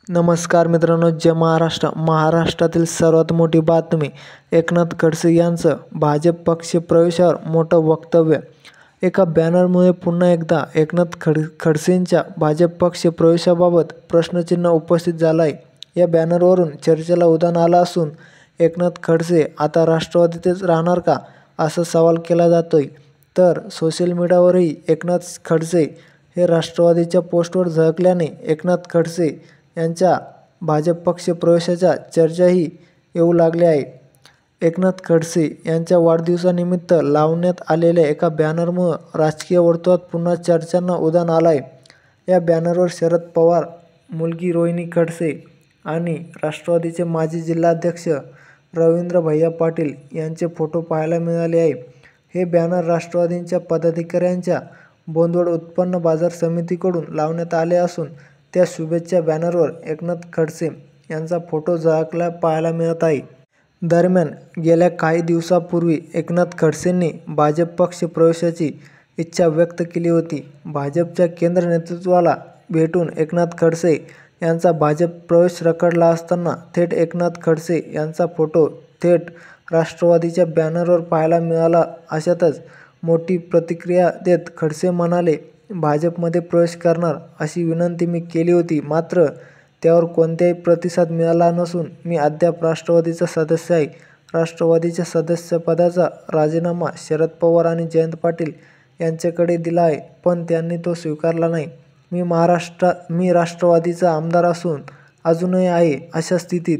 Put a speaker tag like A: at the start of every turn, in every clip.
A: नमस्कार मित्रांनो, जय महाराष्ट्र. महाराष्ट्रातील सर्वात मोठी बातमी, एकनाथ खडसे यांचं भाजप पक्ष प्रवेशावर मोठं वक्तव्य. एका बॅनरमुळे पुन्हा एकदा एकनाथ खडसेंच्या भाजप पक्ष प्रवेशाबाबत प्रश्नचिन्ह उपस्थित झालं आहे. या बॅनरवरून चर्चेला उधाण आलं असून एकनाथ खडसे आता राष्ट्रवादीतच राहणार का, असा सवाल केला जातोय. तर सोशल मीडियावरही एकनाथ खडसे हे राष्ट्रवादीच्या पोस्टवर झळकल्याने एकनाथ खडसे यांच्या भाजप पक्ष प्रवेशाच्या चर्चाही येऊ लागल्या आहे. एकनाथ खडसे यांच्या वाढदिवसानिमित्त लावण्यात आलेल्या एका बॅनरमुळे राजकीय वर्तुळात पुन्हा चर्चांना उधाण आलं आहे. या बॅनरवर शरद पवार, मुलगी रोहिणी खडसे आणि राष्ट्रवादीचे माजी जिल्हाध्यक्ष रवींद्र भैया पाटील यांचे फोटो पाहायला मिळाले आहे. हे बॅनर राष्ट्रवादीच्या पदाधिकाऱ्यांच्या बोंदवड उत्पन्न बाजार समितीकडून लावण्यात आले असून त्या शुभेच्छा बॅनरवर एकनाथ खडसे यांचा फोटो झळकला पाहायला मिळत आहे. दरम्यान, गेल्या काही दिवसांपूर्वी एकनाथ खडसेंनी भाजप पक्ष प्रवेशाची इच्छा व्यक्त केली होती. भाजपच्या केंद्र नेतृत्वाला भेटून एकनाथ खडसे यांचा भाजप प्रवेश रखडला असताना थेट एकनाथ खडसे यांचा फोटो थेट राष्ट्रवादीच्या बॅनरवर पाहायला मिळाला. अशातच मोठी प्रतिक्रिया देत खडसे म्हणाले, भाजपमध्ये प्रवेश करणार अशी विनंती मी केली होती, मात्र त्यावर कोणताही प्रतिसाद मिळाला नसून मी अद्याप राष्ट्रवादीचा सदस्य आहे. राष्ट्रवादीच्या सदस्यपदाचा राजीनामा शरद पवार आणि जयंत पाटील यांच्याकडे दिला आहे, पण त्यांनी तो स्वीकारला नाही. मी राष्ट्रवादीचा आमदार असून अजूनही आहे अशा स्थितीत,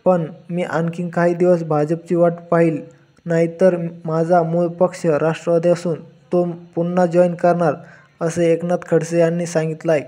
A: पण मी आणखी काही दिवस भाजपची वाट पाहील. नाहीतर माझा मूळ पक्ष राष्ट्रवादी असून तो पुन्हा जॉईन करणार, असे एकनाथ खडसे यांनी सांगितलं आहे.